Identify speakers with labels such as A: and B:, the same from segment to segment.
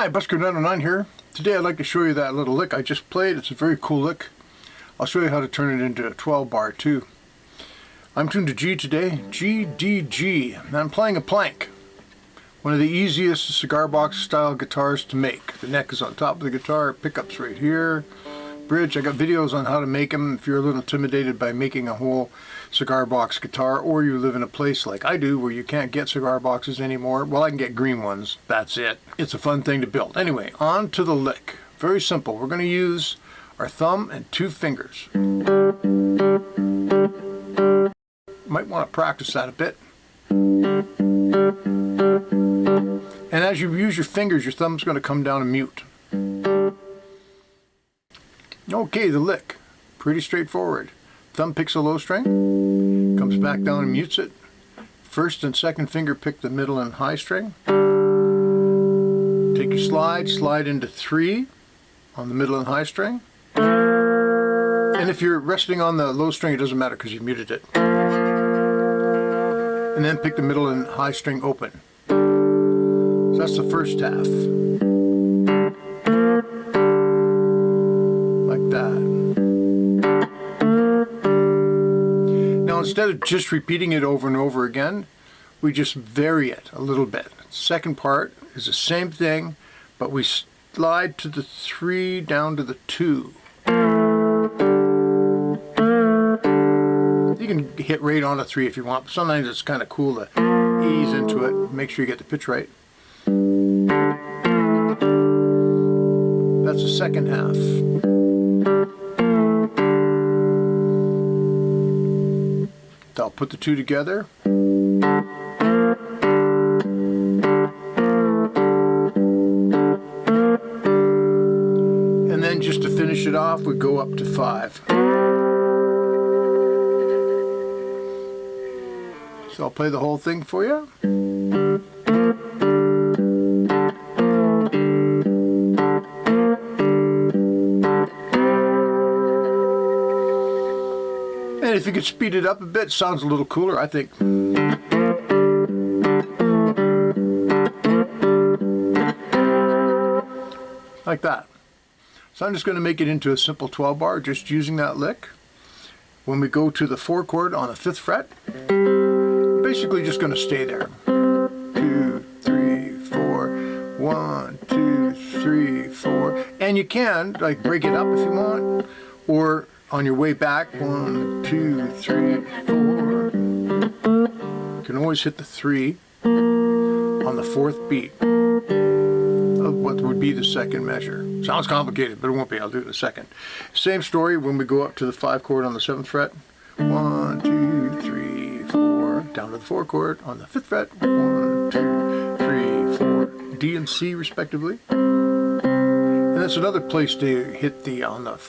A: Hi, Busker909 here. Today I'd like to show you that little lick I just played. It's a very cool lick. I'll show you how to turn it into a 12 bar too. I'm tuned to G today, G, D, G, and I'm playing a plank. One of the easiest cigar box style guitars to make. The neck is on top of the guitar, pickups right here, bridge. I got videos on how to make them if you're a little intimidated by making a whole cigar box guitar, or you live in a place like I do where you can't get cigar boxes anymore. Well, I can get green ones. That's it. It's a fun thing to build. Anyway, on to the lick. Very simple. We're going to use our thumb and 2 fingers. Might want to practice that a bit. And as you use your fingers, your thumb's going to come down and mute. Okay, the lick. Pretty straightforward. Thumb picks a low string, comes back down and mutes it. First and second finger pick the middle and high string. Take your slide into 3 on the middle and high string. And if you're resting on the low string, it doesn't matter because you muted it. And then pick the middle and high string open. So that's the first half. Like that. Now instead of just repeating it over and over again, we just vary it a little bit. Second part is the same thing, but we slide to the 3 down to the 2. You can hit right on a 3 if you want, but sometimes it's kind of cool to ease into it. Make sure you get the pitch right. That's the second half. I'll put the 2 together. And then just to finish it off, we go up to 5. So I'll play the whole thing for you. And if you could speed it up a bit, sounds a little cooler, I think. Like that. So I'm just going to make it into a simple 12 bar, just using that lick. When we go to the 4 chord on the 5th fret, basically just going to stay there. 2, 3, 4, 1, 2, 3, 4. And you can like break it up if you want, or on your way back, 1, 2, 3, 4. You can always hit the 3 on the 4th beat of what would be the second measure. Sounds complicated, but it won't be. I'll do it in a second. Same story when we go up to the 5 chord on the 7th fret. 1, 2, 3, 4. Down to the 4 chord on the 5th fret. 1, 2, 3, 4. D and C respectively. And that's another place to hit the on the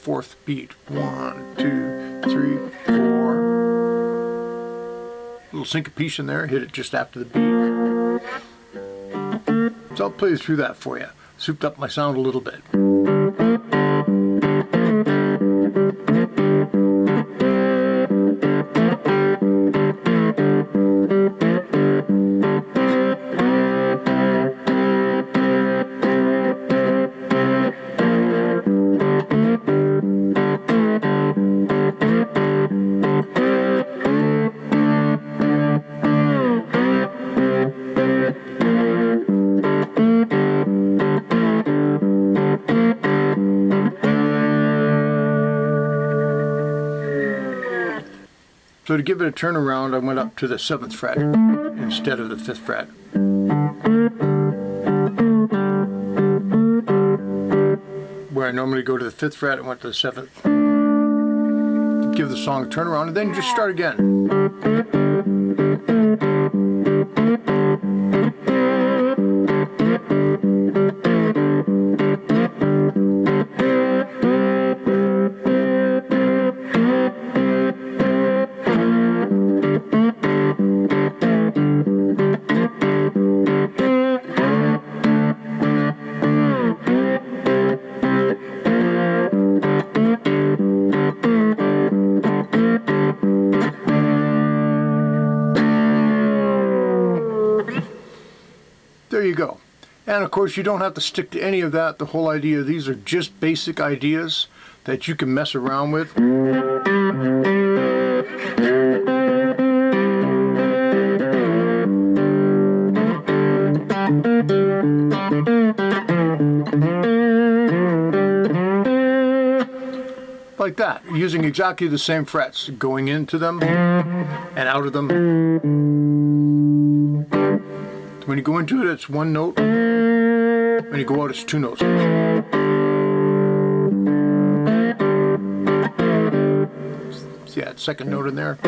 A: 4th beat. 1, 2, 3, 4. Little syncopation there. Hit it just after the beat. So I'll play through that for you. Souped up my sound a little bit. So to give it a turnaround, I went up to the 7th fret instead of the 5th fret. Where I normally go to the 5th fret, I went to the 7th. Give the song a turnaround and then just start again. There you go. And of course, you don't have to stick to any of that. The whole idea, these are just basic ideas that you can mess around with. Like that, using exactly the same frets, going into them and out of them. When you go into it, it's one note. When you go out, it's two notes. See that second note in there?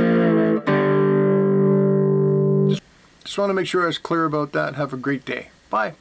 A: Just want to make sure I was clear about that. Have a great day. Bye.